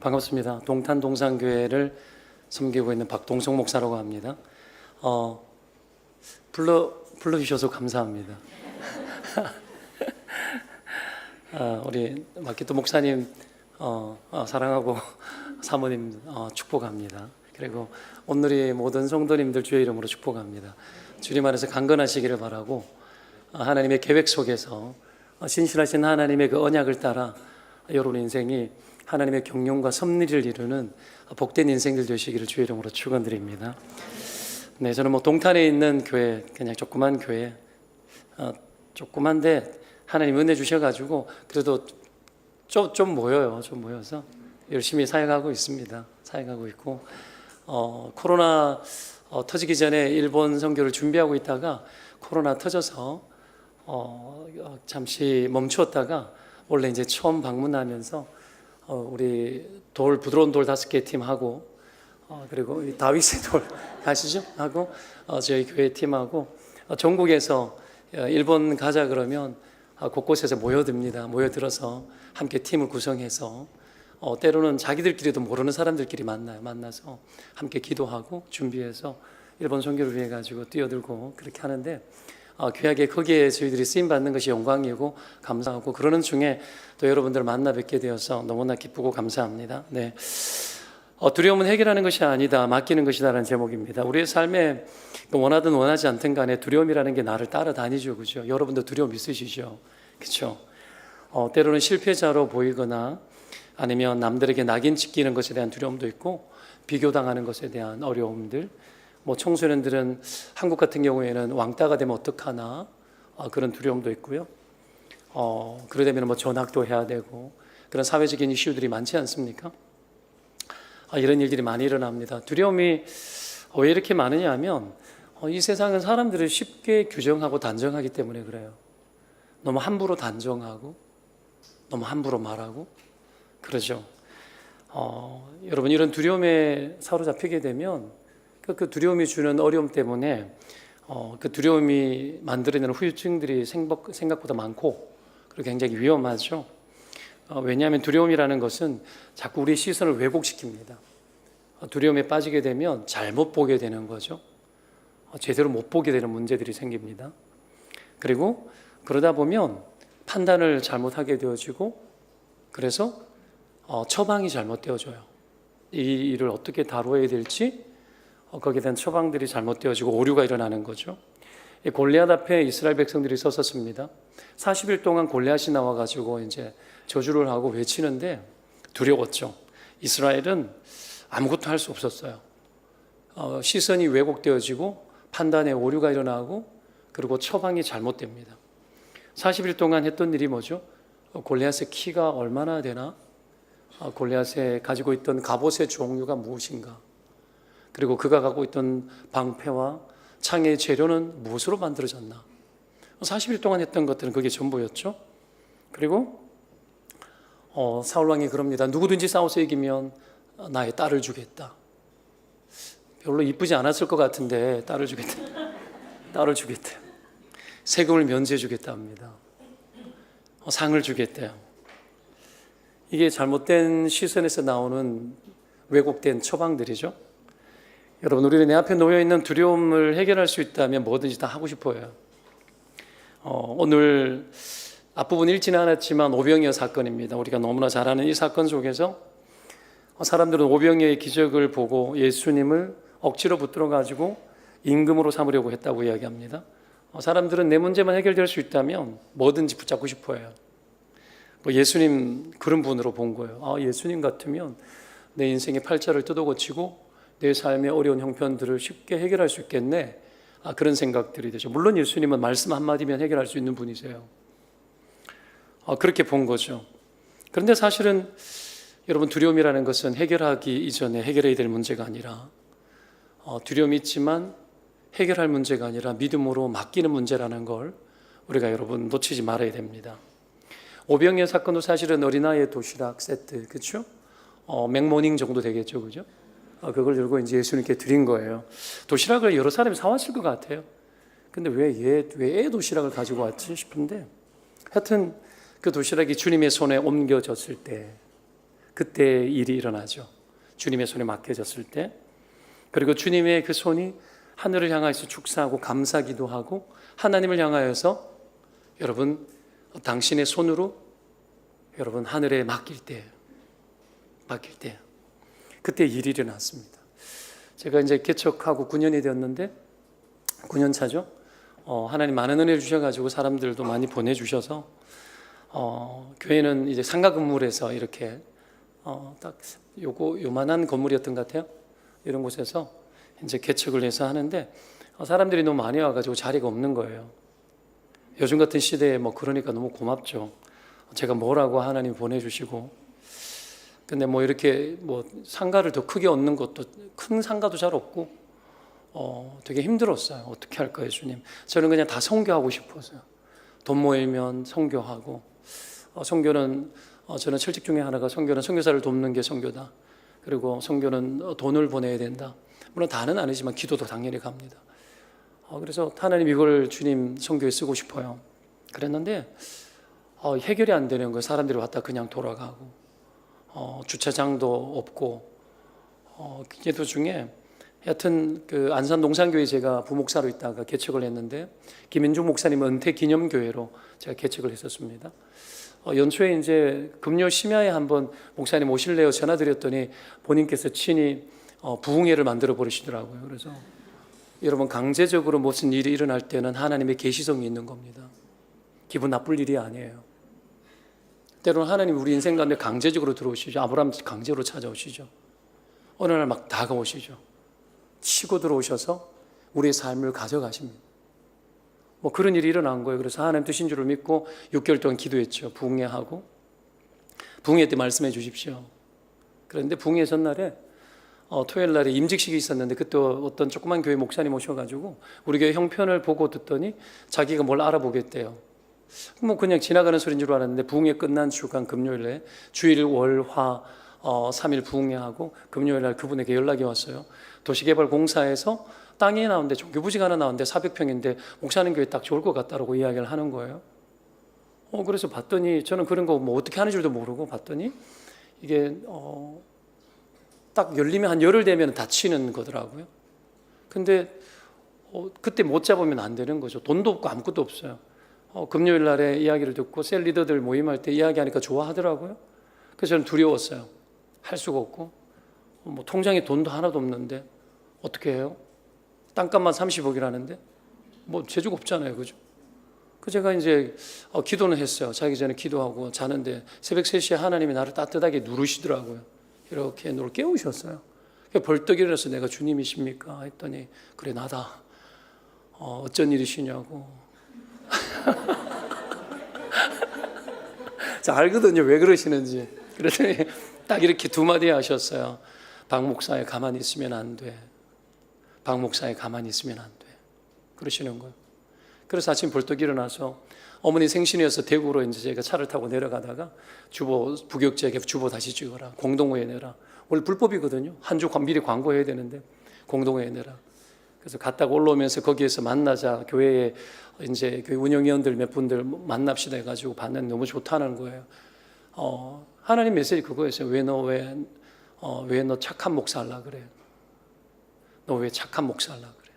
반갑습니다. 동탄 동산교회를 섬기고 있는 박동성 목사라고 합니다. 불러주셔서 감사합니다. 우리 마키토 목사님 사랑하고 사모님 축복합니다. 그리고 오늘의 모든 성도님들 주의 이름으로 축복합니다. 주님 안에서 강건하시기를 바라고 하나님의 계획 속에서 신실하신 하나님의 그 언약을 따라 여러분 인생이 하나님의 경륜과 섭리를 이루는 복된 인생들 되시기를 주의 이름으로 축원드립니다. 네, 저는 동탄에 있는 교회, 그냥 조그만 교회, 조그만데 하나님 은혜 주셔가지고 그래도 좀 모여요. 좀 모여서 열심히 사역하고 있습니다. 사역하고 있고 코로나 터지기 전에 일본 선교를 준비하고 있다가 코로나 터져서 잠시 멈추었다가 원래 이제 처음 방문하면서 우리 부드러운 돌 5개 팀하고 그리고 다윗의 돌 가시죠? 하고 저희 교회 팀하고 전국에서 일본 가자 그러면 곳곳에서 모여듭니다. 모여들어서 함께 팀을 구성해서 때로는 자기들끼리도 모르는 사람들끼리 만나서 함께 기도하고 준비해서 일본 선교를 위해 가지고 뛰어들고 그렇게 하는데 귀하게 거기에 저희들이 쓰임 받는 것이 영광이고 감사하고 그러는 중에 또 여러분들 만나 뵙게 되어서 너무나 기쁘고 감사합니다. 네. 두려움은 해결하는 것이 아니다, 맡기는 것이다라는 제목입니다. 우리의 삶에 원하든 원하지 않든 간에 두려움이라는 게 나를 따라다니죠, 그죠? 여러분도 두려움 있으시죠, 그렇죠? 때로는 실패자로 보이거나 아니면 남들에게 낙인 찍히는 것에 대한 두려움도 있고 비교당하는 것에 대한 어려움들. 청소년들은 한국 같은 경우에는 왕따가 되면 어떡하나 그런 두려움도 있고요. 그러려면 전학도 해야 되고 그런 사회적인 이슈들이 많지 않습니까? 이런 일들이 많이 일어납니다. 두려움이 왜 이렇게 많으냐 하면 이 세상은 사람들을 쉽게 규정하고 단정하기 때문에 그래요. 너무 함부로 단정하고 너무 함부로 말하고 그러죠. 여러분 이런 두려움에 사로잡히게 되면 그 두려움이 주는 어려움 때문에 그 두려움이 만들어내는 후유증들이 생각보다 많고 그리고 굉장히 위험하죠. 왜냐하면 두려움이라는 것은 자꾸 우리의 시선을 왜곡시킵니다. 두려움에 빠지게 되면 잘못 보게 되는 거죠. 제대로 못 보게 되는 문제들이 생깁니다. 그리고 그러다 보면 판단을 잘못하게 되어지고 그래서 처방이 잘못되어져요. 이 일을 어떻게 다루어야 될지 거기에 대한 처방들이 잘못되어지고 오류가 일어나는 거죠. 골리앗 앞에 이스라엘 백성들이 섰었습니다. 40일 동안 골리앗이 나와가지고 이제 저주를 하고 외치는데 두려웠죠. 이스라엘은 아무것도 할 수 없었어요. 시선이 왜곡되어지고 판단에 오류가 일어나고 그리고 처방이 잘못됩니다. 40일 동안 했던 일이 뭐죠? 골리앗의 키가 얼마나 되나? 골리앗이 가지고 있던 갑옷의 종류가 무엇인가? 그리고 그가 갖고 있던 방패와 창의 재료는 무엇으로 만들어졌나? 40일 동안 했던 것들은 그게 전부였죠. 그리고 사울왕이 그럽니다. 누구든지 싸워서 이기면 나의 딸을 주겠다. 별로 이쁘지 않았을 것 같은데 딸을 주겠다. 딸을 주겠다. 세금을 면제해 주겠다 합니다. 상을 주겠대요. 이게 잘못된 시선에서 나오는 왜곡된 처방들이죠. 여러분 우리는 내 앞에 놓여있는 두려움을 해결할 수 있다면 뭐든지 다 하고 싶어요. 오늘 앞부분 읽지는 않았지만 오병이어 사건입니다. 우리가 너무나 잘 아는 이 사건 속에서 사람들은 오병이어의 기적을 보고 예수님을 억지로 붙들어가지고 임금으로 삼으려고 했다고 이야기합니다. 사람들은 내 문제만 해결될 수 있다면 뭐든지 붙잡고 싶어요. 예수님 그런 분으로 본 거예요. 예수님 같으면 내 인생의 팔자를 뜯어고치고 내 삶의 어려운 형편들을 쉽게 해결할 수 있겠네. 그런 생각들이 되죠. 물론 예수님은 말씀 한마디면 해결할 수 있는 분이세요. 그렇게 본 거죠. 그런데 사실은 여러분 두려움이라는 것은 해결하기 이전에 해결해야 될 문제가 아니라 두려움이 있지만 해결할 문제가 아니라 믿음으로 맡기는 문제라는 걸 우리가 여러분 놓치지 말아야 됩니다. 오병이어 사건도 사실은 어린아이의 도시락 세트, 그렇죠? 맥모닝 정도 되겠죠, 그죠? 그걸 들고 이제 예수님께 드린 거예요. 도시락을 여러 사람이 사왔을 것 같아요. 근데 왜 도시락을 가지고 왔지 싶은데 하여튼 그 도시락이 주님의 손에 옮겨졌을 때 그때 일이 일어나죠. 주님의 손에 맡겨졌을 때. 그리고 주님의 그 손이 하늘을 향하여서 축사하고 감사기도 하고 하나님을 향하여서 여러분 당신의 손으로 여러분 하늘에 맡길 때 그때 일이 일어났습니다. 제가 이제 개척하고 9년이 되었는데 9년 차죠. 하나님 많은 은혜를 주셔가지고 사람들도 많이 보내주셔서 교회는 이제 상가 건물에서 이렇게 딱 요만한 건물이었던 것 같아요. 이런 곳에서 이제 개척을 해서 하는데 사람들이 너무 많이 와가지고 자리가 없는 거예요. 요즘 같은 시대에 뭐 그러니까 너무 고맙죠. 제가 뭐라고 하나님 보내주시고. 근데 뭐 이렇게 뭐 상가를 더 크게 얻는 것도 큰 상가도 잘 없고 되게 힘들었어요. 어떻게 할까요, 주님? 저는 그냥 다 선교하고 싶어서요. 돈 모이면 선교하고 선교는 저는 철칙 중에 하나가 선교는 선교사를 돕는 게 선교다. 그리고 선교는 돈을 보내야 된다. 물론 다는 아니지만 기도도 당연히 갑니다. 그래서 하나님 이걸 주님 선교에 쓰고 싶어요. 그랬는데 해결이 안 되는 거예요. 사람들이 왔다 그냥 돌아가고 주차장도 없고 기도 중에 하여튼 그 안산 농산교회 제가 부목사로 있다가 개척을 했는데 김인중 목사님 은퇴 기념교회로 제가 개척을 했었습니다. 연초에 이제 금요 심야에 한번 목사님 오실래요? 전화드렸더니 본인께서 친히 부흥회를 만들어 버리시더라고요. 그래서 여러분 강제적으로 무슨 일이 일어날 때는 하나님의 계시성이 있는 겁니다. 기분 나쁠 일이 아니에요. 때로는 하나님 우리 인생 가운데 강제적으로 들어오시죠. 아브라함 강제로 찾아오시죠. 어느 날 막 다가오시죠. 치고 들어오셔서 우리의 삶을 가져가십니다. 뭐 그런 일이 일어난 거예요. 그래서 하나님 뜻인 줄을 믿고 6개월 동안 기도했죠. 부흥회하고 부흥회 때 말씀해 주십시오. 그런데 부흥회 전날에 토요일 날에 임직식이 있었는데 그때 어떤 조그만 교회 목사님 오셔가지고 우리 교회 형편을 보고 듣더니 자기가 뭘 알아보겠대요. 뭐 그냥 지나가는 소리인 줄 알았는데 부흥회 끝난 주간 금요일에 주일 월화 3일 부흥회하고 금요일 날 그분에게 연락이 왔어요. 도시개발공사에서 땅이 나오는데 종교부지가 하나 나오는데 400평인데 목사님 교회 딱 좋을 것 같다라고 이야기를 하는 거예요. 그래서 봤더니 저는 그런 거 뭐 어떻게 하는 줄도 모르고 봤더니 이게 딱 열리면 한 열흘 되면 닫히는 거더라고요. 근데 그때 못 잡으면 안 되는 거죠. 돈도 없고 아무것도 없어요. 금요일 날에 이야기를 듣고 셀 리더들 모임할 때 이야기하니까 좋아하더라고요. 그래서 저는 두려웠어요. 할 수가 없고 뭐 통장에 돈도 하나도 없는데 어떻게 해요? 땅값만 30억이라는데 뭐 재주가 없잖아요, 그죠? 그 제가 이제 기도는 했어요. 자기 전에 기도하고 자는데 새벽 3시에 하나님이 나를 따뜻하게 누르시더라고요. 이렇게 누를 깨우셨어요. 벌떡 일어나서 내가 주님이십니까? 했더니 그래 나다. 어쩐 일이시냐고. 자, 알거든요. 왜 그러시는지. 그랬더니 딱 이렇게 두 마디 하셨어요. 박 목사에 가만히 있으면 안 돼. 박 목사에 가만히 있으면 안 돼. 그러시는 거예요. 그래서 아침 벌떡 일어나서 어머니 생신이어서 대구로 이제 제가 차를 타고 내려가다가 주보 부격제에게 주보 다시 찍어라. 공동회에 내라. 원래 불법이거든요. 한 주 미리 광고해야 되는데 공동회에 내라. 그래서 갔다가 올라오면서 거기에서 만나자. 교회에 이제 교회 운영위원들 몇 분들 만납시다 해가지고 봤는데 너무 좋다는 거예요. 하나님 메시지 그거였어요. 왜 너 착한 목사 하려고 그래? 너 왜 착한 목사 하려고 그래?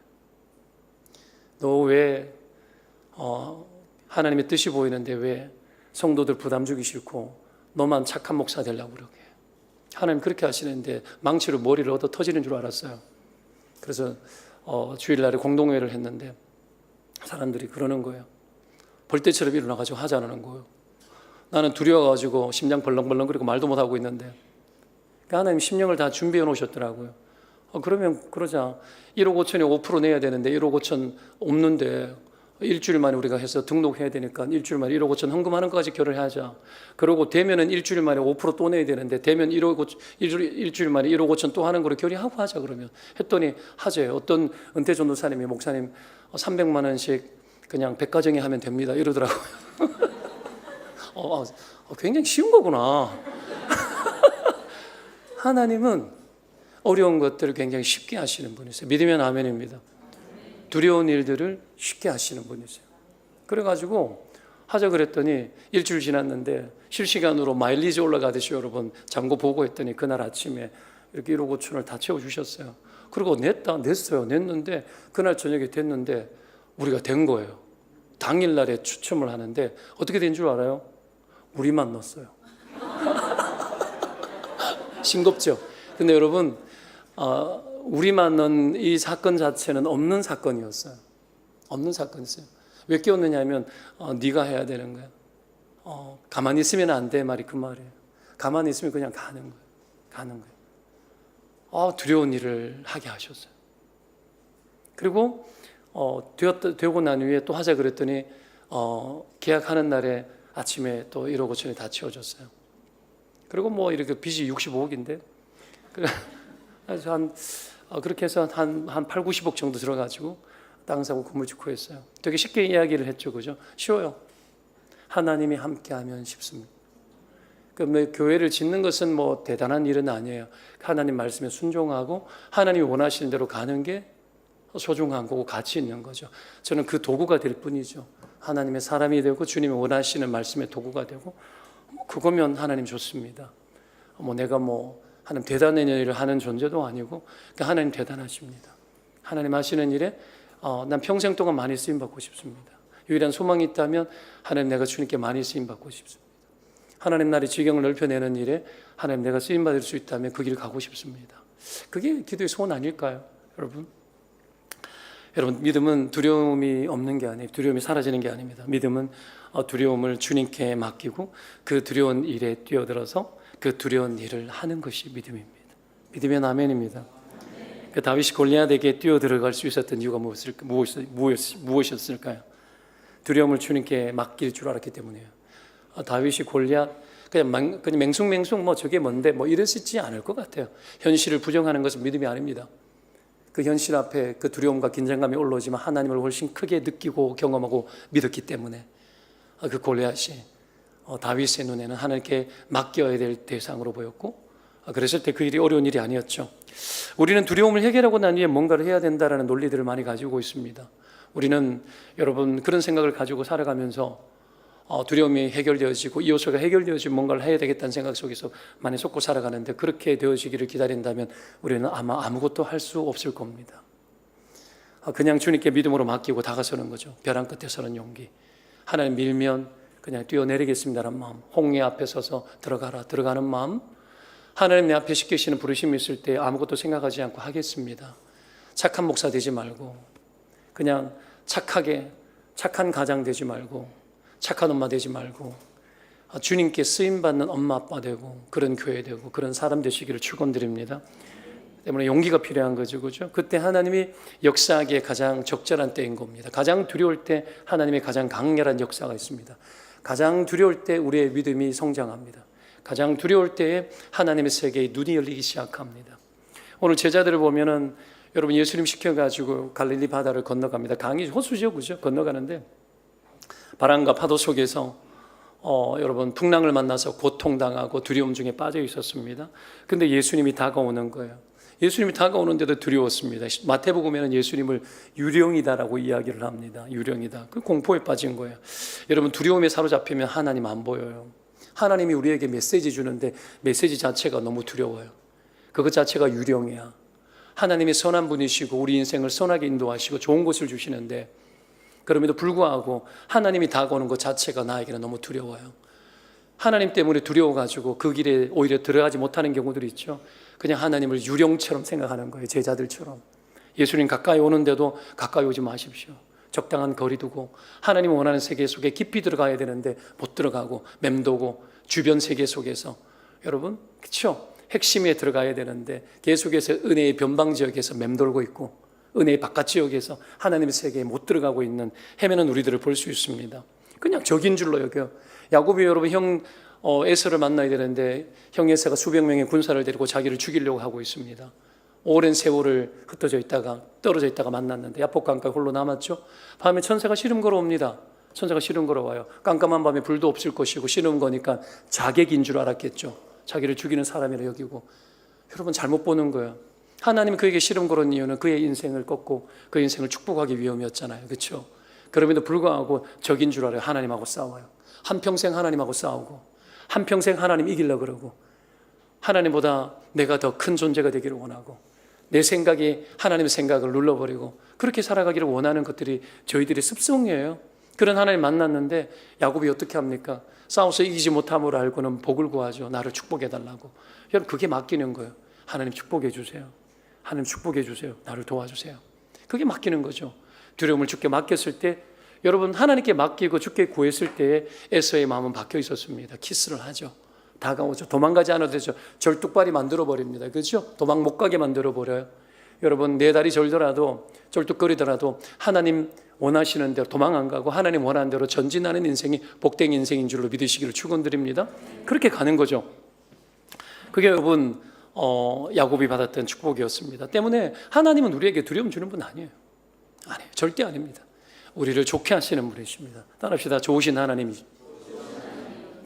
너 왜 하나님의 뜻이 보이는데 왜 성도들 부담 주기 싫고 너만 착한 목사 되려고 그러게? 하나님 그렇게 하시는데 망치로 머리를 얻어 터지는 줄 알았어요. 그래서 주일날에 공동회를 했는데 사람들이 그러는 거예요. 벌떼처럼 일어나가지고 하자는 거예요. 나는 두려워가지고 심장 벌렁벌렁거리고 말도 못하고 있는데 그러니까 하나님 심령을 다 준비해 놓으셨더라고요. 그러면 그러자 1억 5천에 5% 내야 되는데 1억 5천 없는데 일주일 만에 우리가 해서 등록해야 되니까 일주일 만에 1억 5천 헌금하는 것까지 결의하자. 그러고 되면은 일주일 만에 5% 또 내야 되는데 되면 일주일 만에 1억 5천 또 하는 거를 결의하고 하자 그러면 했더니 하재요. 어떤 은퇴 전도사님이 목사님 300만 원씩 그냥 백가정에 하면 됩니다 이러더라고요. 굉장히 쉬운 거구나. 하나님은 어려운 것들을 굉장히 쉽게 하시는 분이세요. 믿으면 아멘입니다. 두려운 일들을 쉽게 하시는 분이세요. 그래가지고 하자 그랬더니 일주일 지났는데 실시간으로 마일리지 올라가듯이 여러분 잔고 보고 했더니 그날 아침에 이렇게 1억 5천을 다 채워주셨어요. 그리고 냈어요. 냈는데 그날 저녁에 됐는데 우리가 된 거예요. 당일날에 추첨을 하는데 어떻게 된 줄 알아요? 우리만 넣었어요. 싱겁죠? 근데 여러분 우리만 넣은 이 사건 자체는 없는 사건이었어요. 없는 사건이었어요. 왜 끼웠느냐 하면 네가 해야 되는 거야. 가만히 있으면 안 돼 말이 그 말이에요. 가만히 있으면 그냥 가는 거예요. 가는 거예요. 두려운 일을 하게 하셨어요. 그리고 되고 난 후에 또 하자 그랬더니 계약하는 날에 아침에 또 1억 5천이 다 채워졌어요. 그리고 뭐 이렇게 빚이 65억인데 그래서 그렇게 해서 한 8, 90억 정도 들어가지고 땅 사고 건물 짓고 했어요. 되게 쉽게 이야기를 했죠. 그죠? 쉬워요. 하나님이 함께하면 쉽습니다. 교회를 짓는 것은 뭐 대단한 일은 아니에요. 하나님 말씀에 순종하고 하나님이 원하시는 대로 가는 게 소중한 거고 가치 있는 거죠. 저는 그 도구가 될 뿐이죠. 하나님의 사람이 되고 주님이 원하시는 말씀의 도구가 되고 그거면 하나님 좋습니다. 내가 하나님 대단한 일을 하는 존재도 아니고 하나님 대단하십니다. 하나님 하시는 일에 난 평생 동안 많이 쓰임받고 싶습니다. 유일한 소망이 있다면 하나님 내가 주님께 많이 쓰임받고 싶습니다. 하나님 나라의 지경을 넓혀내는 일에 하나님 내가 쓰임받을 수 있다면 그 길 가고 싶습니다. 그게 기도의 소원 아닐까요? 여러분 믿음은 두려움이 없는 게 아니에요. 두려움이 사라지는 게 아닙니다. 믿음은 두려움을 주님께 맡기고 그 두려운 일에 뛰어들어서 그 두려운 일을 하는 것이 믿음입니다. 믿으면 아멘입니다. 다윗이 골리앗에게 뛰어들어갈 수 있었던 이유가 무엇이었을까요? 두려움을 주님께 맡길 줄 알았기 때문이에요. 다윗이 골리앗 그냥 맹숭맹숭 저게 뭔데 이러시지 않을 것 같아요. 현실을 부정하는 것은 믿음이 아닙니다. 그 현실 앞에 그 두려움과 긴장감이 올라오지만 하나님을 훨씬 크게 느끼고 경험하고 믿었기 때문에 그 골리앗이 다윗의 눈에는 하나님께 맡겨야 될 대상으로 보였고 그랬을 때 그 일이 어려운 일이 아니었죠. 우리는 두려움을 해결하고 난 뒤에 뭔가를 해야 된다라는 논리들을 많이 가지고 있습니다. 우리는 여러분 그런 생각을 가지고 살아가면서 두려움이 해결되어지고 이 요소가 해결되어지면 뭔가를 해야 되겠다는 생각 속에서 많이 속고 살아가는데 그렇게 되어지기를 기다린다면 우리는 아마 아무것도 할 수 없을 겁니다. 그냥 주님께 믿음으로 맡기고 다가서는 거죠. 벼랑 끝에 서는 용기. 하나님 밀면 그냥 뛰어내리겠습니다라는 마음. 홍해 앞에 서서 들어가는 마음. 하나님 내 앞에 시키시는 부르심이 있을 때 아무것도 생각하지 않고 하겠습니다. 착한 목사 되지 말고 그냥 착한 가장 되지 말고 착한 엄마 되지 말고 주님께 쓰임받는 엄마 아빠 되고 그런 교회 되고 그런 사람 되시기를 축원드립니다. 때문에 용기가 필요한 거죠. 그죠? 그때 하나님이 역사하기에 가장 적절한 때인 겁니다. 가장 두려울 때 하나님의 가장 강렬한 역사가 있습니다. 가장 두려울 때 우리의 믿음이 성장합니다. 가장 두려울 때에 하나님의 세계에 눈이 열리기 시작합니다. 오늘 제자들을 보면은 여러분 예수님 시켜가지고 갈릴리 바다를 건너갑니다. 강이 호수죠. 그죠? 건너가는데 바람과 파도 속에서 여러분 풍랑을 만나서 고통당하고 두려움 중에 빠져 있었습니다. 근데 예수님이 다가오는 거예요. 예수님이 다가오는데도 두려웠습니다. 마태복음에는 예수님을 유령이다라고 이야기를 합니다. 유령이다. 그 공포에 빠진 거예요. 여러분 두려움에 사로잡히면 하나님 안 보여요. 하나님이 우리에게 메시지 주는데 메시지 자체가 너무 두려워요. 그것 자체가 유령이야. 하나님이 선한 분이시고 우리 인생을 선하게 인도하시고 좋은 것을 주시는데 그럼에도 불구하고 하나님이 다가오는 것 자체가 나에게는 너무 두려워요. 하나님 때문에 두려워가지고 그 길에 오히려 들어가지 못하는 경우들이 있죠. 그냥 하나님을 유령처럼 생각하는 거예요. 제자들처럼. 예수님 가까이 오는데도 가까이 오지 마십시오. 적당한 거리 두고 하나님 원하는 세계 속에 깊이 들어가야 되는데 못 들어가고 맴도고 주변 세계 속에서 여러분 그렇죠? 핵심에 들어가야 되는데 계속해서 은혜의 변방 지역에서 맴돌고 있고 은혜의 바깥 지역에서 하나님의 세계에 못 들어가고 있는 헤매는 우리들을 볼 수 있습니다. 그냥 적인 줄로 여겨요. 야곱이 여러분 형 에서를 만나야 되는데 형 에서가 수백 명의 군사를 데리고 자기를 죽이려고 하고 있습니다. 오랜 세월을 흩어져 있다가 떨어져 있다가 만났는데 야복 강가에 홀로 남았죠. 밤에 천사가 시름 걸어옵니다. 천사가 시름 걸어와요. 깜깜한 밤에 불도 없을 것이고 시름 거니까 자객인 줄 알았겠죠. 자기를 죽이는 사람이라 여기고. 여러분 잘못 보는 거예요. 하나님이 그에게 시름 걸은 이유는 그의 인생을 꺾고 그 인생을 축복하기 위함이었잖아요. 그렇죠? 그럼에도 불구하고 적인 줄 알아요. 하나님하고 싸워요. 한평생 하나님하고 싸우고 한평생 하나님 이기려고 그러고 하나님보다 내가 더 큰 존재가 되기를 원하고 내 생각이 하나님의 생각을 눌러버리고 그렇게 살아가기를 원하는 것들이 저희들의 습성이에요. 그런 하나님 만났는데 야곱이 어떻게 합니까? 싸워서 이기지 못함을 알고는 복을 구하죠. 나를 축복해달라고. 여러분 그게 맡기는 거예요. 하나님 축복해 주세요. 하나님 축복해 주세요. 나를 도와주세요. 그게 맡기는 거죠. 두려움을 주께 맡겼을 때 여러분 하나님께 맡기고 주께 구했을 때에 에서의 마음은 박혀 있었습니다. 키스를 하죠. 다가오죠. 도망가지 않아도 되죠. 절뚝발이 만들어버립니다. 그렇죠? 도망 못 가게 만들어버려요. 여러분 내 다리 절더라도 절뚝거리더라도 하나님 원하시는 대로 도망 안 가고 하나님 원하는 대로 전진하는 인생이 복된 인생인 줄로 믿으시기를 축원드립니다. 그렇게 가는 거죠. 그게 여러분 야곱이 받았던 축복이었습니다. 때문에 하나님은 우리에게 두려움 주는 분 아니에요. 아니에요. 절대 아닙니다. 우리를 좋게 하시는 분이십니다. 따라합시다. 좋으신 하나님이십니다.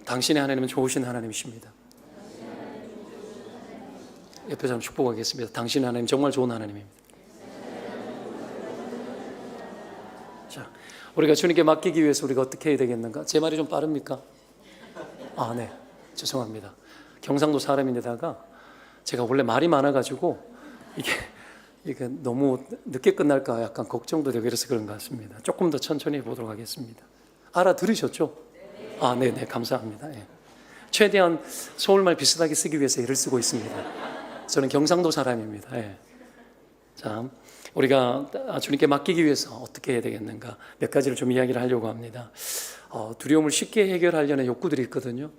당신의 하나님은 좋으신 하나님이십니다. 옆에 사람 축복하겠습니다. 당신의 하나님 정말 좋은 하나님입니다. 자, 우리가 주님께 맡기기 위해서 우리가 어떻게 해야 되겠는가? 제 말이 좀 빠릅니까? 아, 네. 죄송합니다. 경상도 사람인데다가 제가 원래 말이 많아가지고 이게 너무 늦게 끝날까 약간 걱정도 되고 그래서 그런 것 같습니다. 조금 더 천천히 해보도록 하겠습니다. 알아들으셨죠? 아, 네네, 감사합니다. 예. 최대한 서울말 비슷하게 쓰기 위해서 애를 쓰고 있습니다. 저는 경상도 사람입니다. 예. 자, 우리가 주님께 맡기기 위해서 어떻게 해야 되겠는가? 몇 가지를 좀 이야기를 하려고 합니다. 두려움을 쉽게 해결하려는 욕구들이 있거든요.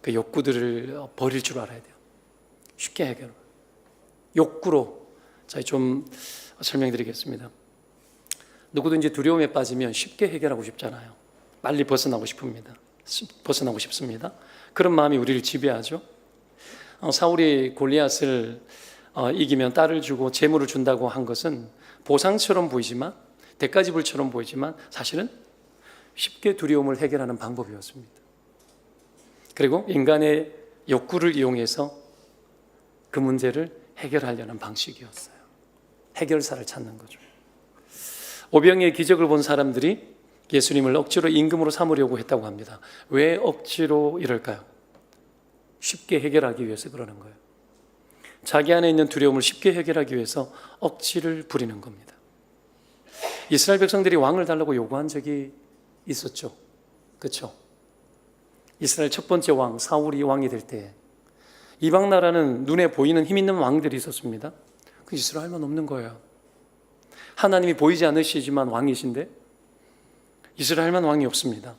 그 욕구들을 버릴 줄 알아야 돼요. 쉽게 해결. 욕구로. 자, 좀 설명드리겠습니다. 누구든지 두려움에 빠지면 쉽게 해결하고 싶잖아요. 빨리 벗어나고 싶습니다. 그런 마음이 우리를 지배하죠. 사울이 골리앗을 이기면 딸을 주고 재물을 준다고 한 것은 보상처럼 보이지만 대가지불처럼 보이지만 사실은 쉽게 두려움을 해결하는 방법이었습니다. 그리고 인간의 욕구를 이용해서 그 문제를 해결하려는 방식이었어요. 해결사를 찾는 거죠. 오병이의 기적을 본 사람들이 예수님을 억지로 임금으로 삼으려고 했다고 합니다. 왜 억지로 이럴까요? 쉽게 해결하기 위해서 그러는 거예요. 자기 안에 있는 두려움을 쉽게 해결하기 위해서 억지를 부리는 겁니다. 이스라엘 백성들이 왕을 달라고 요구한 적이 있었죠. 그렇죠? 이스라엘 첫 번째 왕 사울이 왕이 될 때 이방 나라는 눈에 보이는 힘 있는 왕들이 있었습니다. 그 이스라엘만 없는 거예요. 하나님이 보이지 않으시지만 왕이신데 이스라엘만 왕이 없습니다.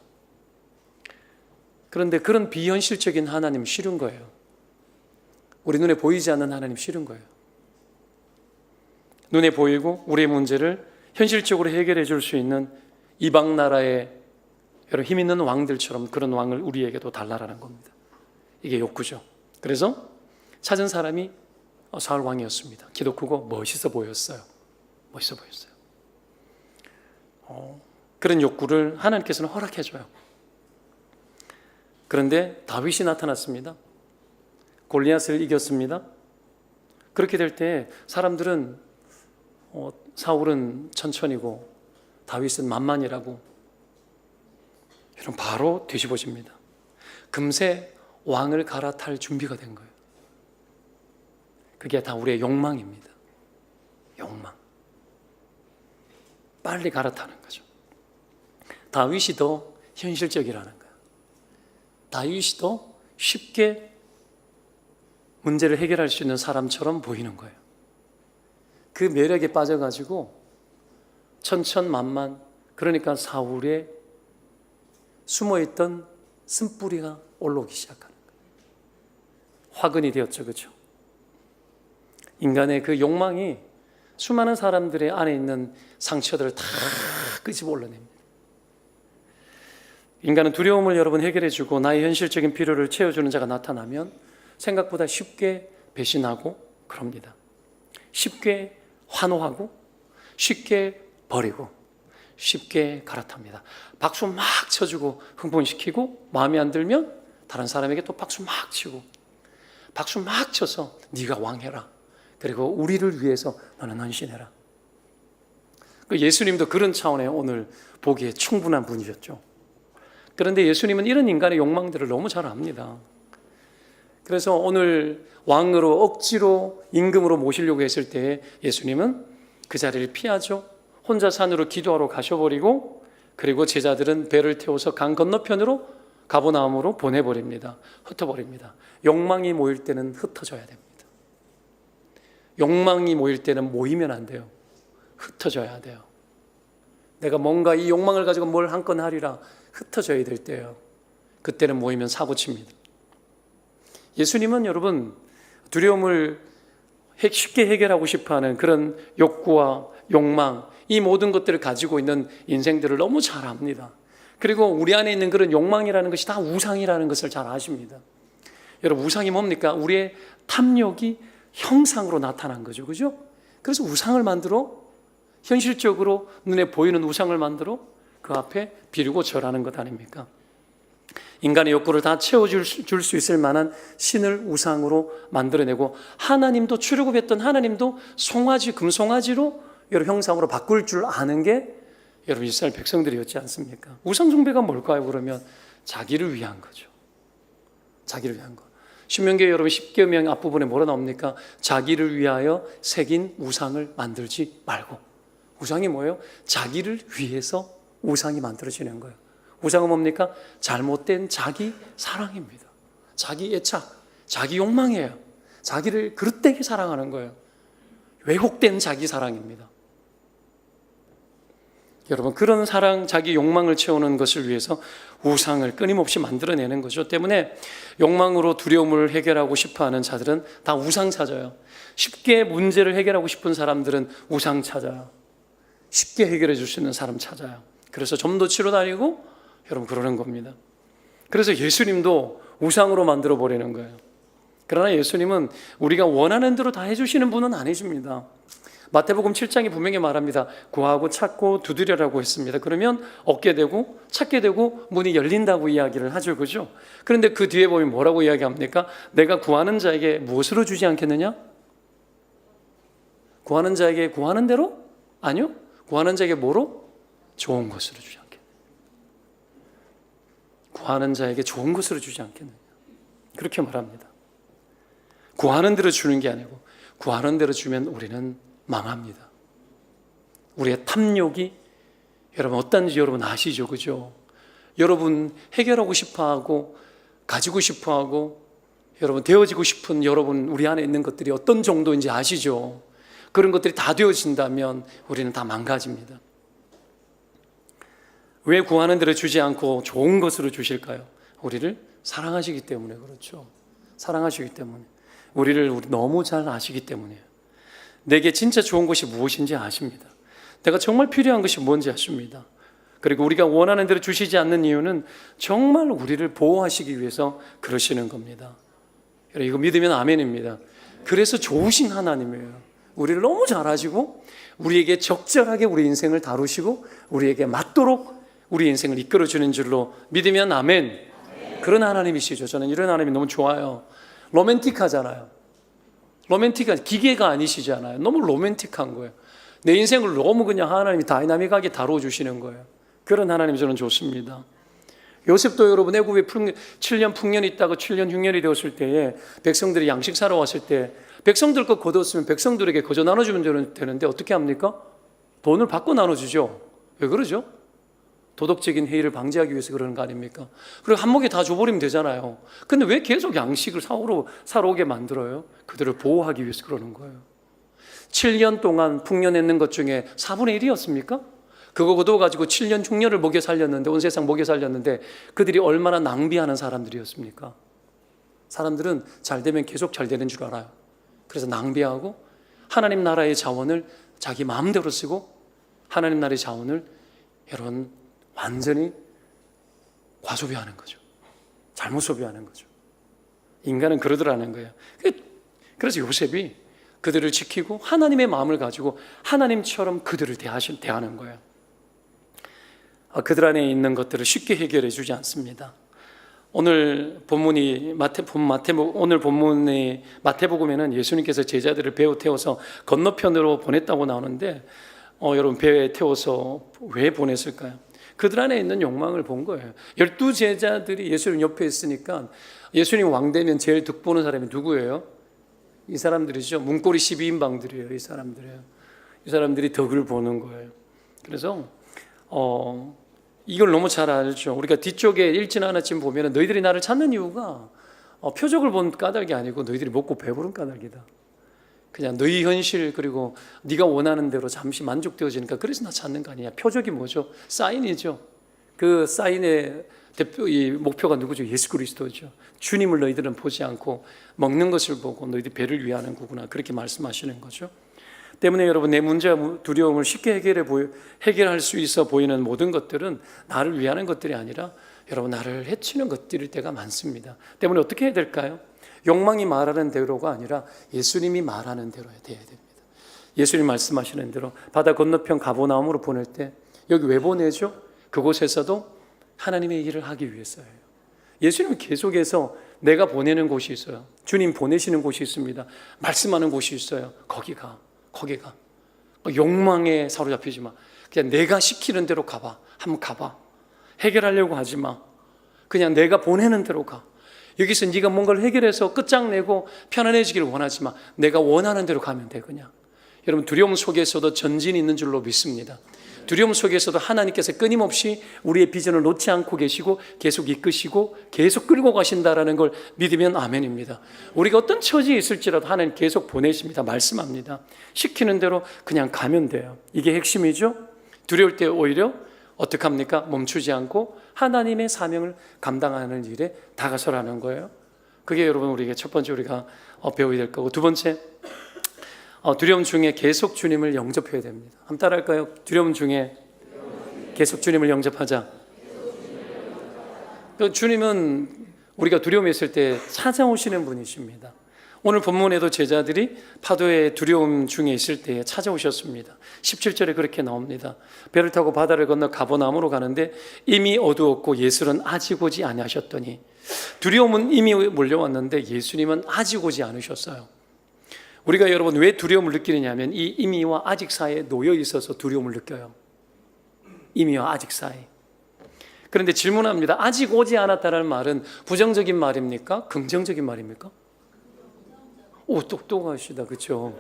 그런데 그런 비현실적인 하나님 싫은 거예요. 우리 눈에 보이지 않는 하나님 싫은 거예요. 눈에 보이고 우리의 문제를 현실적으로 해결해 줄 수 있는 이방 나라의 여러 힘 있는 왕들처럼 그런 왕을 우리에게도 달라라는 겁니다. 이게 욕구죠. 그래서 찾은 사람이 사울 왕이었습니다. 키도 크고 멋있어 보였어요. 멋있어 보였어요. 그런 욕구를 하나님께서는 허락해 줘요. 그런데 다윗이 나타났습니다. 골리앗을 이겼습니다. 그렇게 될 때 사람들은 사울은 천천히고 다윗은 만만이라고 이런 바로 뒤집어집니다. 금세 왕을 갈아탈 준비가 된 거예요. 그게 다 우리의 욕망입니다. 욕망. 빨리 갈아타는 거죠. 다윗이 더 현실적이라는 거예요. 다윗이 더 쉽게 문제를 해결할 수 있는 사람처럼 보이는 거예요. 그 매력에 빠져가지고 천천만만, 그러니까 사울의 숨어있던 쓴뿌리가 올라오기 시작하는 거예요. 화근이 되었죠. 그렇죠? 인간의 그 욕망이 수많은 사람들의 안에 있는 상처들을 다 끄집어 올려냅니다. 인간은 두려움을 여러분 해결해주고 나의 현실적인 필요를 채워주는 자가 나타나면 생각보다 쉽게 배신하고 그럽니다. 쉽게 환호하고 쉽게 버리고 쉽게 갈아탑니다. 박수 막 쳐주고 흥분시키고 마음에 안 들면 다른 사람에게 또 박수 막 치고 박수 막 쳐서 네가 왕해라. 그리고 우리를 위해서 너는 헌신해라. 예수님도 그런 차원의 오늘 보기에 충분한 분이셨죠. 그런데 예수님은 이런 인간의 욕망들을 너무 잘 압니다. 그래서 오늘 왕으로 억지로 임금으로 모시려고 했을 때 예수님은 그 자리를 피하죠. 혼자 산으로 기도하러 가셔버리고, 그리고 제자들은 배를 태워서 강 건너편으로 가버나움으로 보내버립니다. 흩어버립니다. 욕망이 모일 때는 흩어져야 됩니다. 욕망이 모일 때는 모이면 안 돼요. 흩어져야 돼요. 내가 뭔가 이 욕망을 가지고 뭘 한 건 하리라 흩어져야 될 때예요. 그때는 모이면 사고칩니다. 예수님은 여러분 두려움을 쉽게 해결하고 싶어하는 그런 욕구와 욕망, 이 모든 것들을 가지고 있는 인생들을 너무 잘 압니다. 그리고 우리 안에 있는 그런 욕망이라는 것이 다 우상이라는 것을 잘 아십니다. 여러분 우상이 뭡니까? 우리의 탐욕이 형상으로 나타난 거죠. 그죠? 그래서 우상을 만들어 현실적으로 눈에 보이는 우상을 만들어 그 앞에 비르고 절하는 것 아닙니까? 인간의 욕구를 다 채워줄 수 있을 만한 신을 우상으로 만들어내고, 하나님도 출애굽했던 하나님도 송아지, 금송아지로 여러분 형상으로 바꿀 줄 아는 게 여러분 이스라엘 백성들이었지 않습니까? 우상 숭배가 뭘까요? 그러면 자기를 위한 거죠. 자기를 위한 거. 신명기 여러분 10계명 앞부분에 뭐라 나옵니까? 자기를 위하여 새긴 우상을 만들지 말고. 우상이 뭐예요? 자기를 위해서 우상이 만들어지는 거예요. 우상은 뭡니까? 잘못된 자기 사랑입니다. 자기 애착, 자기 욕망이에요. 자기를 그릇되게 사랑하는 거예요. 왜곡된 자기 사랑입니다. 여러분 그런 사랑, 자기 욕망을 채우는 것을 위해서 우상을 끊임없이 만들어내는 거죠. 때문에 욕망으로 두려움을 해결하고 싶어하는 자들은 다 우상 찾아요. 쉽게 문제를 해결하고 싶은 사람들은 우상 찾아요. 쉽게 해결해 줄 수 있는 사람 찾아요. 그래서 점도 치러 다니고 여러분 그러는 겁니다. 그래서 예수님도 우상으로 만들어 버리는 거예요. 그러나 예수님은 우리가 원하는 대로 다 해주시는 분은 아니십니다. 마태복음 7장이 분명히 말합니다. 구하고 찾고 두드려라고 했습니다. 그러면 얻게 되고 찾게 되고 문이 열린다고 이야기를 하죠. 그죠? 그런데 그 뒤에 보면 뭐라고 이야기합니까? 내가 구하는 자에게 무엇으로 주지 않겠느냐? 구하는 자에게 구하는 대로? 아니요. 구하는 자에게 뭐로? 좋은 것으로 주지 않겠느냐. 구하는 자에게 좋은 것으로 주지 않겠느냐. 그렇게 말합니다. 구하는 대로 주는 게 아니고 구하는 대로 주면 우리는 망합니다. 우리의 탐욕이 여러분 어떤지 여러분 아시죠? 그죠? 여러분 해결하고 싶어하고 가지고 싶어하고 여러분 되어지고 싶은 여러분 우리 안에 있는 것들이 어떤 정도인지 아시죠? 그런 것들이 다 되어진다면 우리는 다 망가집니다. 왜 구하는 대로 주지 않고 좋은 것으로 주실까요? 우리를 사랑하시기 때문에 그렇죠. 사랑하시기 때문에. 우리 너무 잘 아시기 때문이에요. 내게 진짜 좋은 것이 무엇인지 아십니다. 내가 정말 필요한 것이 뭔지 아십니다. 그리고 우리가 원하는 대로 주시지 않는 이유는 정말 우리를 보호하시기 위해서 그러시는 겁니다. 이거 믿으면 아멘입니다. 그래서 좋으신 하나님이에요. 우리를 너무 잘 아시고 우리에게 적절하게 우리 인생을 다루시고 우리에게 맞도록 우리 인생을 이끌어주는 줄로 믿으면 아멘. 그런 하나님이시죠. 저는 이런 하나님이 너무 좋아요. 로맨틱하잖아요. 로맨틱한, 기계가 아니시잖아요. 너무 로맨틱한 거예요. 내 인생을 너무 그냥 하나님이 다이나믹하게 다뤄주시는 거예요. 그런 하나님 저는 좋습니다. 요셉도 여러분 애굽에 7년 풍년이 있다가 7년 흉년이 되었을 때에 백성들이 양식 사러 왔을 때 백성들 거 거뒀으면 백성들에게 거저 나눠주면 되는데 어떻게 합니까? 돈을 받고 나눠주죠. 왜 그러죠? 도덕적인 해이를 방지하기 위해서 그러는 거 아닙니까? 그리고 한몫에 다 줘버리면 되잖아요. 근데 왜 계속 양식을 사러 오게 만들어요? 그들을 보호하기 위해서 그러는 거예요. 7년 동안 풍년했는 것 중에 4분의 1이었습니까? 그거 거둬가지고 7년 흉년을 먹여 살렸는데, 온 세상 먹여 살렸는데 그들이 얼마나 낭비하는 사람들이었습니까? 사람들은 잘 되면 계속 잘 되는 줄 알아요. 그래서 낭비하고 하나님 나라의 자원을 자기 마음대로 쓰고 하나님 나라의 자원을 여러분 완전히 과소비하는 거죠. 잘못 소비하는 거죠. 인간은 그러더라는 거예요. 그래서 요셉이 그들을 지키고 하나님의 마음을 가지고 하나님처럼 그들을 대하는 거예요. 그들 안에 있는 것들을 쉽게 해결해 주지 않습니다. 오늘 본문이 오늘 본문의 마태복음에는 예수님께서 제자들을 배에 태워서 건너편으로 보냈다고 나오는데 여러분 배에 태워서 왜 보냈을까요? 그들 안에 있는 욕망을 본 거예요. 12제자들이 예수님 옆에 있으니까 예수님 왕 되면 제일 득보는 사람이 누구예요? 이 사람들이죠. 문고리 12인방들이에요. 이 사람들이에요. 이 사람들이 덕을 보는 거예요. 그래서 이걸 너무 잘 알죠. 우리가 뒤쪽에 일진 하나쯤 보면 너희들이 나를 찾는 이유가 표적을 본 까닭이 아니고 너희들이 먹고 배부른 까닭이다. 그냥 너희 현실 그리고 네가 원하는 대로 잠시 만족되어지니까 그래서 나 찾는 거 아니냐. 표적이 뭐죠? 사인이죠. 그 사인의 대표 이 목표가 누구죠? 예수 그리스도죠. 주님을 너희들은 보지 않고 먹는 것을 보고 너희들 배를 위하는 거구나. 그렇게 말씀하시는 거죠. 때문에 여러분 내 문제와 두려움을 쉽게 해결할 수 있어 보이는 모든 것들은 나를 위하는 것들이 아니라 여러분 나를 해치는 것들일 때가 많습니다. 때문에 어떻게 해야 될까요? 욕망이 말하는 대로가 아니라 예수님이 말하는 대로 돼야 됩니다. 예수님 말씀하시는 대로 바다 건너편 가버나움으로 보낼 때 여기 왜 보내죠? 그곳에서도 하나님의 일을 하기 위해서예요. 예수님은 계속해서 내가 보내는 곳이 있어요. 주님 보내시는 곳이 있습니다. 말씀하는 곳이 있어요. 거기 가. 욕망에 사로잡히지 마. 그냥 내가 시키는 대로 가봐. 한번 가봐. 해결하려고 하지 마. 그냥 내가 보내는 대로 가. 여기서 네가 뭔가를 해결해서 끝장내고 편안해지기를 원하지 마. 내가 원하는 대로 가면 돼 그냥. 여러분 두려움 속에서도 전진이 있는 줄로 믿습니다. 두려움 속에서도 하나님께서 끊임없이 우리의 비전을 놓지 않고 계시고 계속 이끄시고 계속 끌고 가신다라는 걸 믿으면 아멘입니다. 우리가 어떤 처지에 있을지라도 하나님 계속 보내십니다. 말씀합니다. 시키는 대로 그냥 가면 돼요. 이게 핵심이죠. 두려울 때 오히려 어떻게 합니까? 멈추지 않고 하나님의 사명을 감당하는 일에 다가서라는 거예요. 그게 여러분 우리에게 첫 번째 우리가 배워야 될 거고, 두 번째 두려움 중에 계속 주님을 영접해야 됩니다. 한번 따라할까요? 두려움 중에 계속 주님을 영접하자. 주님은 우리가 두려움이 있을 때 찾아오시는 분이십니다. 오늘 본문에도 제자들이 파도의 두려움 중에 있을 때 찾아오셨습니다. 17절에 그렇게 나옵니다. 배를 타고 바다를 건너 가버나움으로 가는데 이미 어두웠고 예수는 아직 오지 아니하셨더니, 두려움은 이미 몰려왔는데 예수님은 아직 오지 않으셨어요. 우리가 여러분 왜 두려움을 느끼느냐면 이 이미와 아직 사이에 놓여 있어서 두려움을 느껴요. 이미와 아직 사이. 그런데 질문합니다. 아직 오지 않았다는 말은 부정적인 말입니까? 긍정적인 말입니까? 오, 똑똑하시다. 그렇죠?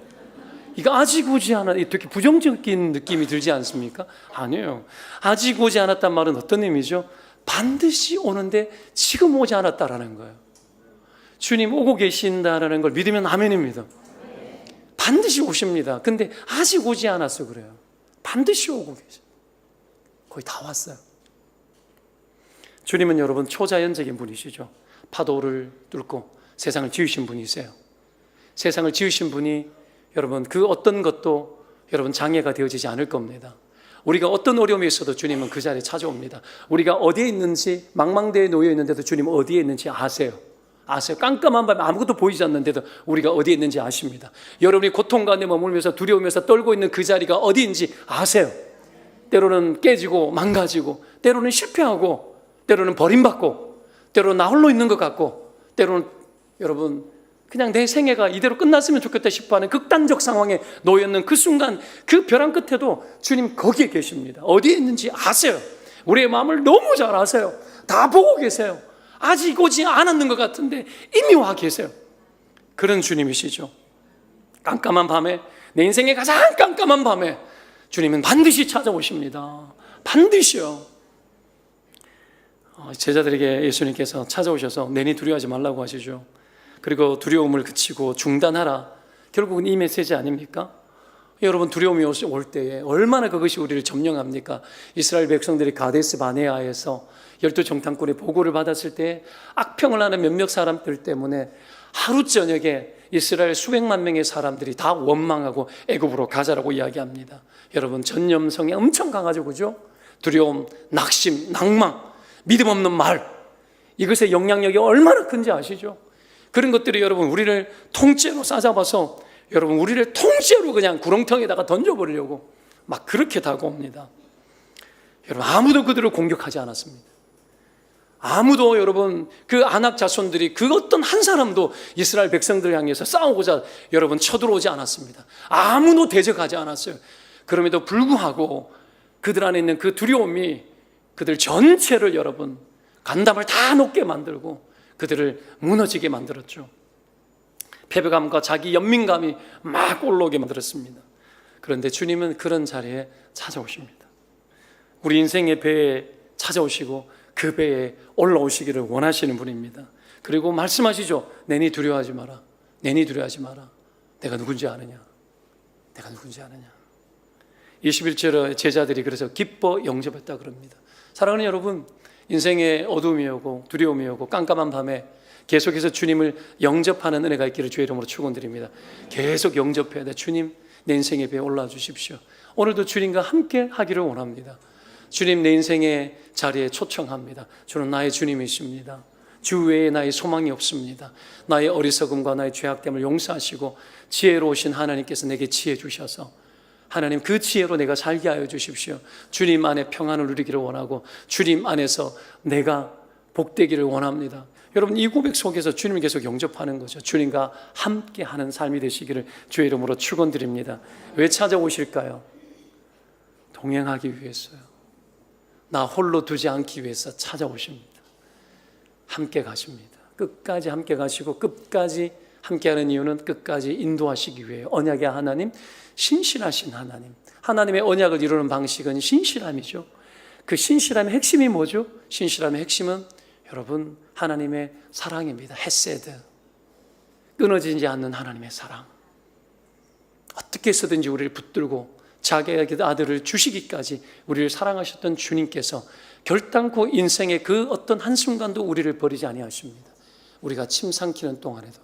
이거 아직 오지 않아, 되게 부정적인 느낌이 들지 않습니까? 아니에요. 아직 오지 않았단 말은 어떤 의미죠? 반드시 오는데 지금 오지 않았다라는 거예요. 주님 오고 계신다라는 걸 믿으면 아멘입니다. 반드시 오십니다. 근데 아직 오지 않았어 그래요. 반드시 오고 계셔. 거의 다 왔어요. 주님은 여러분 초자연적인 분이시죠. 파도를 뚫고 세상을 지으신 분이세요. 세상을 지으신 분이 여러분 그 어떤 것도 여러분 장애가 되어지지 않을 겁니다. 우리가 어떤 어려움이 있어도 주님은 그 자리에 찾아옵니다. 우리가 어디에 있는지, 망망대에 놓여 있는데도 주님은 어디에 있는지 아세요. 깜깜한 밤에 아무것도 보이지 않는데도 우리가 어디에 있는지 아십니다. 여러분이 고통 가운데 머물면서 두려우면서 떨고 있는 그 자리가 어디인지 아세요. 때로는 깨지고 망가지고, 때로는 실패하고, 때로는 버림받고, 때로는 나 홀로 있는 것 같고, 때로는 여러분 그냥 내 생애가 이대로 끝났으면 좋겠다 싶어하는 극단적 상황에 놓여있는 그 순간, 그 벼랑 끝에도 주님 거기에 계십니다. 어디에 있는지 아세요. 우리의 마음을 너무 잘 아세요. 다 보고 계세요. 아직 오지 않았는 것 같은데 이미 와 계세요. 그런 주님이시죠. 깜깜한 밤에, 내 인생의 가장 깜깜한 밤에 주님은 반드시 찾아오십니다. 반드시요. 제자들에게 예수님께서 찾아오셔서 내니 두려워하지 말라고 하시죠. 그리고 두려움을 그치고 중단하라. 결국은 이 메시지 아닙니까? 여러분 두려움이 올 때에 얼마나 그것이 우리를 점령합니까? 이스라엘 백성들이 가데스 바네아에서 12정탐꾼의 보고를 받았을 때 악평을 하는 몇몇 사람들 때문에 하루 저녁에 이스라엘 수백만 명의 사람들이 다 원망하고 애굽으로 가자라고 이야기합니다. 여러분 전염성이 엄청 강하죠. 그죠? 두려움, 낙심, 낭망, 믿음 없는 말, 이것의 영향력이 얼마나 큰지 아시죠? 그런 것들이 여러분 우리를 통째로 싸잡아서 여러분 우리를 통째로 그냥 구렁텅이에다가 던져버리려고 막 그렇게 다가옵니다. 여러분 아무도 그들을 공격하지 않았습니다. 아무도 여러분 그 아낙 자손들이 그 어떤 한 사람도 이스라엘 백성들을 향해서 싸우고자 여러분 쳐들어오지 않았습니다. 아무도 대적하지 않았어요. 그럼에도 불구하고 그들 안에 있는 그 두려움이 그들 전체를 여러분 간담을 다 높게 만들고 그들을 무너지게 만들었죠. 패배감과 자기 연민감이 막 올라오게 만들었습니다. 그런데 주님은 그런 자리에 찾아오십니다. 우리 인생의 배에 찾아오시고 그 배에 올라오시기를 원하시는 분입니다. 그리고 말씀하시죠. 내니 두려워하지 마라. 내니 두려워하지 마라. 내가 누군지 아느냐. 내가 누군지 아느냐. 21절에 제자들이 그래서 기뻐 영접했다 그럽니다. 사랑하는 여러분, 인생의 어두움이 오고 두려움이 오고 깜깜한 밤에 계속해서 주님을 영접하는 은혜가 있기를 주의 이름으로 축원드립니다. 계속 영접해야 돼. 주님, 내 인생의 배에 올라와 주십시오. 오늘도 주님과 함께 하기를 원합니다. 주님, 내 인생의 자리에 초청합니다. 주는 나의 주님이십니다. 주 외에 나의 소망이 없습니다. 나의 어리석음과 나의 죄악됨을 용서하시고 지혜로우신 하나님께서 내게 지혜 주셔서 하나님 그 지혜로 내가 살게 하여 주십시오. 주님 안에 평안을 누리기를 원하고 주님 안에서 내가 복되기를 원합니다. 여러분, 이 고백 속에서 주님을 계속 영접하는 거죠. 주님과 함께하는 삶이 되시기를 주의 이름으로 축원드립니다. 왜 찾아오실까요? 동행하기 위해서요. 나 홀로 두지 않기 위해서 찾아오십니다. 함께 가십니다. 끝까지 함께 가시고 끝까지 함께하는 이유는 끝까지 인도하시기 위해 언약의 하나님, 신실하신 하나님. 하나님의 언약을 이루는 방식은 신실함이죠. 그 신실함의 핵심이 뭐죠? 신실함의 핵심은 여러분 하나님의 사랑입니다. 헤세드, 끊어지지 않는 하나님의 사랑. 어떻게 해서든지 우리를 붙들고 자기의 아들을 주시기까지 우리를 사랑하셨던 주님께서 결단코 인생의 그 어떤 한순간도 우리를 버리지 아니하십니다. 우리가 침 삼키는 동안에도,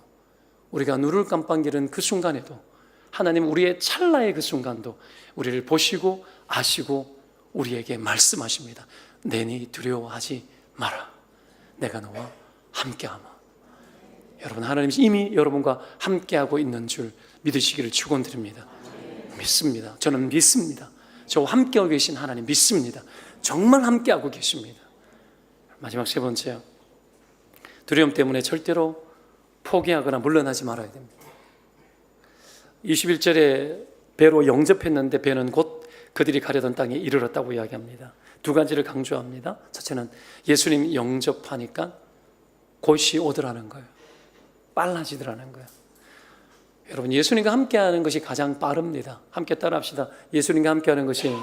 우리가 눈을 깜빡이는 그 순간에도, 하나님 우리의 찰나의 그 순간도 우리를 보시고 아시고 우리에게 말씀하십니다. 내니 두려워하지 마라. 내가 너와 함께하마. 여러분, 하나님이 이미 여러분과 함께하고 있는 줄 믿으시기를 축원드립니다. 믿습니다. 저는 믿습니다. 저와 함께하고 계신 하나님 믿습니다. 정말 함께하고 계십니다. 마지막 세 번째요. 두려움 때문에 절대로 포기하거나 물러나지 말아야 됩니다. 21절에 배로 영접했는데 배는 곧 그들이 가려던 땅에 이르렀다고 이야기합니다. 두 가지를 강조합니다. 첫째는 예수님 영접하니까 곧이 오더라는 거예요. 빨라지더라는 거예요. 여러분, 예수님과 함께하는 것이 가장 빠릅니다. 함께 따라합시다. 예수님과 함께하는 것이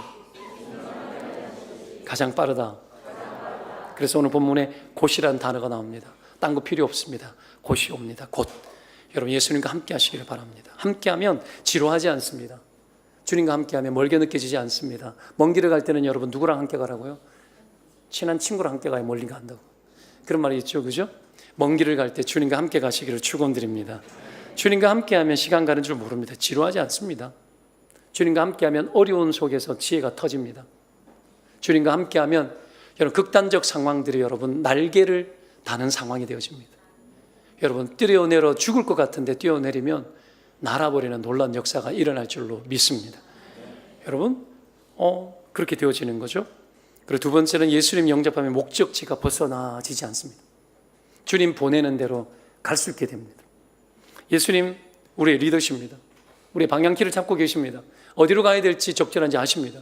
가장 빠르다. 그래서 오늘 본문에 곧이라는 단어가 나옵니다. 딴 거 필요 없습니다. 곧이 옵니다. 곧. 여러분, 예수님과 함께 하시기를 바랍니다. 함께하면 지루하지 않습니다. 주님과 함께하면 멀게 느껴지지 않습니다. 먼 길을 갈 때는 여러분 누구랑 함께 가라고요? 친한 친구랑 함께 가야 멀리 간다고. 그런 말이 있죠, 그죠? 먼 길을 갈 때 주님과 함께 가시기를 축원드립니다. 주님과 함께하면 시간 가는 줄 모릅니다. 지루하지 않습니다. 주님과 함께하면 어려운 속에서 지혜가 터집니다. 주님과 함께하면 여러분 극단적 상황들이 여러분 날개를 다는 상황이 되어집니다. 여러분 뛰어내려 죽을 것 같은데 뛰어내리면 날아버리는 놀라운 역사가 일어날 줄로 믿습니다. 여러분 그렇게 되어지는 거죠. 그리고 두 번째는 예수님 영접하면 목적지가 벗어나지지 않습니다. 주님 보내는 대로 갈 수 있게 됩니다. 예수님 우리의 리더십입니다. 우리의 방향키를 잡고 계십니다. 어디로 가야 될지 적절한지 아십니다.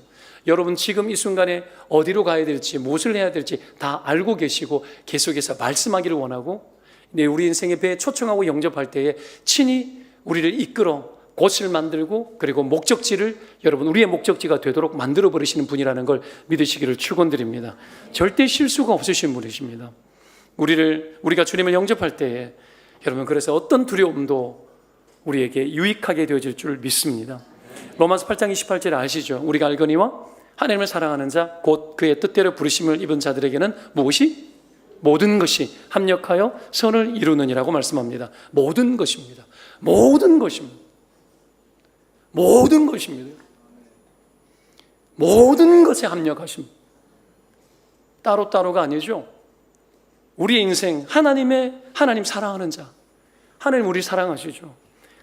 여러분 지금 이 순간에 어디로 가야 될지 무엇을 해야 될지 다 알고 계시고 계속해서 말씀하기를 원하고 우리 인생의 배에 초청하고 영접할 때에 친히 우리를 이끌어 곳을 만들고 그리고 목적지를 여러분 우리의 목적지가 되도록 만들어 버리시는 분이라는 걸 믿으시기를 축원드립니다. 절대 실수가 없으신 분이십니다. 우리가 주님을 영접할 때에 여러분 그래서 어떤 두려움도 우리에게 유익하게 되어질 줄 믿습니다. 로마서 8장 28절에 아시죠? 우리가 알거니와 하나님을 사랑하는 자 곧 그의 뜻대로 부르심을 입은 자들에게는 무엇이? 모든 것이 합력하여 선을 이루느니라고 말씀합니다. 모든 것입니다. 모든 것입니다. 모든 것입니다. 모든 것에 합력하십니다. 따로따로가 아니죠. 우리의 인생 하나님 사랑하는 자, 하나님 우리 사랑하시죠.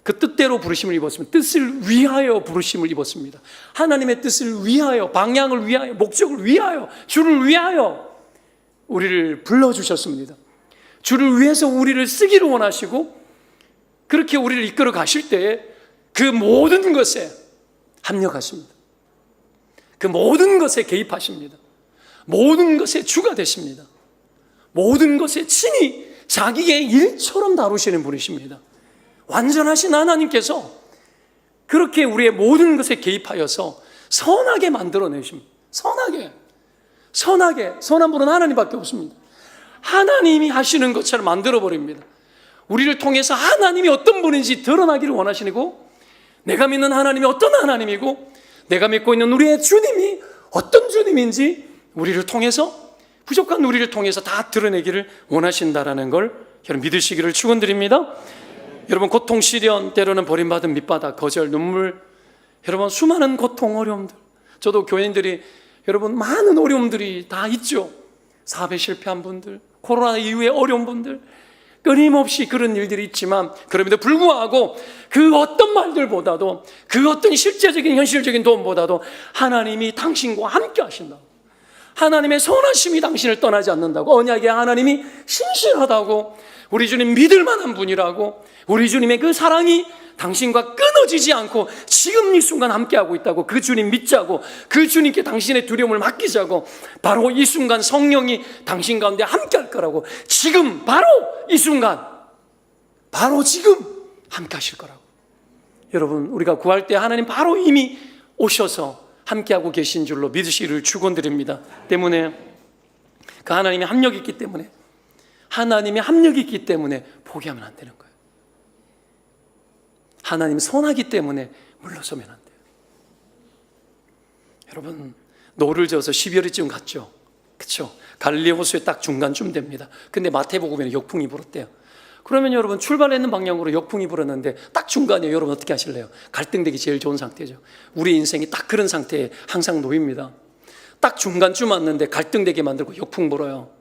그 뜻대로 부르심을 입었습니다. 뜻을 위하여 부르심을 입었습니다. 하나님의 뜻을 위하여, 방향을 위하여, 목적을 위하여, 주를 위하여 우리를 불러주셨습니다. 주를 위해서 우리를 쓰기를 원하시고 그렇게 우리를 이끌어 가실 때에 그 모든 것에 합력하십니다. 그 모든 것에 개입하십니다. 모든 것의 주가 되십니다. 모든 것의 친히 자기의 일처럼 다루시는 분이십니다. 완전하신 하나님께서 그렇게 우리의 모든 것에 개입하여서 선하게 만들어내십니다. 선하게. 선한 분은 하나님밖에 없습니다. 하나님이 하시는 것처럼 만들어버립니다. 우리를 통해서 하나님이 어떤 분인지 드러나기를 원하시고, 내가 믿는 하나님이 어떤 하나님이고, 내가 믿고 있는 우리의 주님이 어떤 주님인지 우리를 통해서, 부족한 우리를 통해서 다 드러내기를 원하신다라는 걸 여러분 믿으시기를 축원드립니다. 여러분, 고통, 시련, 때로는 버림받은 밑바닥, 거절, 눈물, 여러분 수많은 고통, 어려움들, 저도 교인들이 여러분 많은 어려움들이 다 있죠. 사업에 실패한 분들, 코로나 이후에 어려운 분들, 끊임없이 그런 일들이 있지만, 그럼에도 불구하고 그 어떤 말들보다도, 그 어떤 실제적인 현실적인 도움보다도 하나님이 당신과 함께 하신다고, 하나님의 선하심이 당신을 떠나지 않는다고, 언약의 하나님이 신실하다고, 우리 주님 믿을 만한 분이라고, 우리 주님의 그 사랑이 당신과 끊어지지 않고 지금 이 순간 함께하고 있다고, 그 주님 믿자고, 그 주님께 당신의 두려움을 맡기자고, 바로 이 순간 성령이 당신 가운데 함께할 거라고, 지금 바로 이 순간, 바로 지금 함께하실 거라고. 여러분, 우리가 구할 때 하나님 바로 이미 오셔서 함께하고 계신 줄로 믿으시기를 축원드립니다. 때문에 그 하나님의 합력이 있기 때문에, 하나님의 합력이 있기 때문에 포기하면 안 되는 거예요. 하나님 선하기 때문에 물러서면 안 돼요. 여러분, 노를 저어서 12월쯤 갔죠. 그렇죠? 갈릴리 호수에 딱 중간쯤 됩니다. 근데 마태복음에는 역풍이 불었대요. 그러면 여러분, 출발했는 방향으로 역풍이 불었는데 딱 중간이에요. 여러분 어떻게 하실래요? 갈등되기 제일 좋은 상태죠. 우리 인생이 딱 그런 상태에 항상 놓입니다. 딱 중간쯤 왔는데 갈등되게 만들고 역풍 불어요.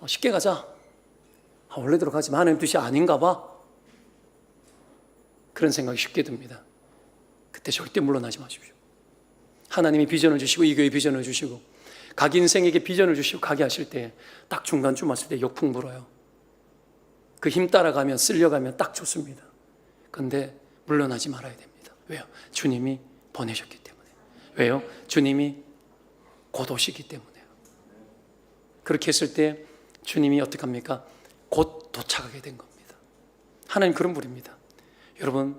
쉽게 가자. 원래대로 가지만 하나님 뜻이 아닌가 봐. 그런 생각이 쉽게 듭니다. 그때 절대 물러나지 마십시오. 하나님이 비전을 주시고, 이 교회 비전을 주시고, 각 인생에게 비전을 주시고 가게 하실 때 딱 중간쯤 왔을 때 역풍 불어요. 그 힘 따라가면, 쓸려가면 딱 좋습니다. 그런데 물러나지 말아야 됩니다. 왜요? 주님이 보내셨기 때문에. 왜요? 주님이 곧 오시기 때문에요. 그렇게 했을 때 주님이 어떻게 합니까? 곧 도착하게 된 겁니다. 하나님 그런 분입니다. 여러분,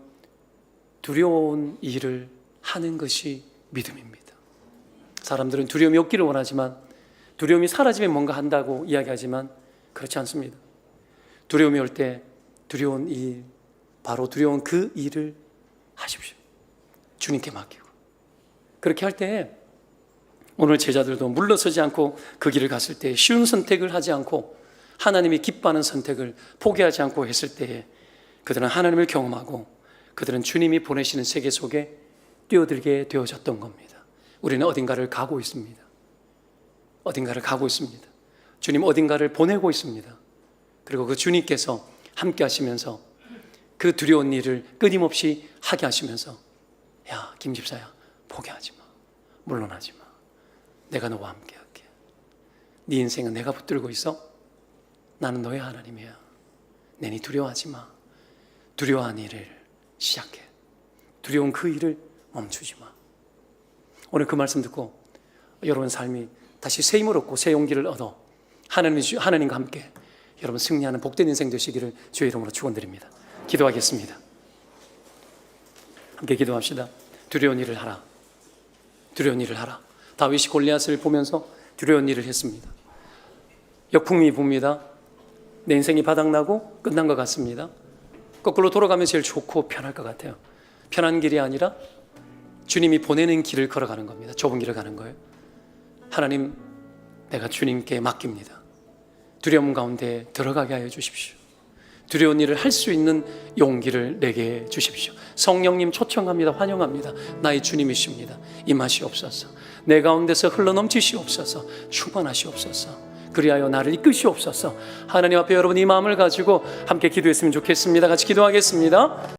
두려운 일을 하는 것이 믿음입니다. 사람들은 두려움이 없기를 원하지만, 두려움이 사라지면 뭔가 한다고 이야기하지만 그렇지 않습니다. 두려움이 올 때 두려운 일, 바로 두려운 그 일을 하십시오. 주님께 맡기고. 그렇게 할 때 오늘 제자들도 물러서지 않고 그 길을 갔을 때, 쉬운 선택을 하지 않고 하나님이 기뻐하는 선택을 포기하지 않고 했을 때, 그들은 하나님을 경험하고 그들은 주님이 보내시는 세계 속에 뛰어들게 되어졌던 겁니다. 우리는 어딘가를 가고 있습니다. 어딘가를 가고 있습니다. 주님 어딘가를 보내고 있습니다. 그리고 그 주님께서 함께 하시면서 그 두려운 일을 끊임없이 하게 하시면서, 야, 김 집사야, 포기하지 마. 물러나지 마. 내가 너와 함께 할게. 네 인생은 내가 붙들고 있어. 나는 너의 하나님이야. 내니 두려워하지 마. 두려워하는 일을 시작해. 두려운 그 일을 멈추지 마. 오늘 그 말씀 듣고 여러분 삶이 다시 새 힘을 얻고 새 용기를 얻어 하나님과 함께 여러분 승리하는 복된 인생 되시기를 주의 이름으로 축원드립니다. 기도하겠습니다. 함께 기도합시다. 두려운 일을 하라. 두려운 일을 하라. 다윗이 골리앗을 보면서 두려운 일을 했습니다. 역풍이 붑니다. 내 인생이 바닥나고 끝난 것 같습니다. 거꾸로 돌아가면 제일 좋고 편할 것 같아요. 편한 길이 아니라 주님이 보내는 길을 걸어가는 겁니다. 좁은 길을 가는 거예요. 하나님, 내가 주님께 맡깁니다. 두려움 가운데 들어가게 하여 주십시오. 두려운 일을 할 수 있는 용기를 내게 주십시오. 성령님 초청합니다. 환영합니다. 나의 주님이십니다. 임하시옵소서. 내 가운데서 흘러넘치시옵소서. 충만하시옵소서. 그리하여 나를 이끄시옵소서. 하나님 앞에 여러분 이 마음을 가지고 함께 기도했으면 좋겠습니다. 같이 기도하겠습니다.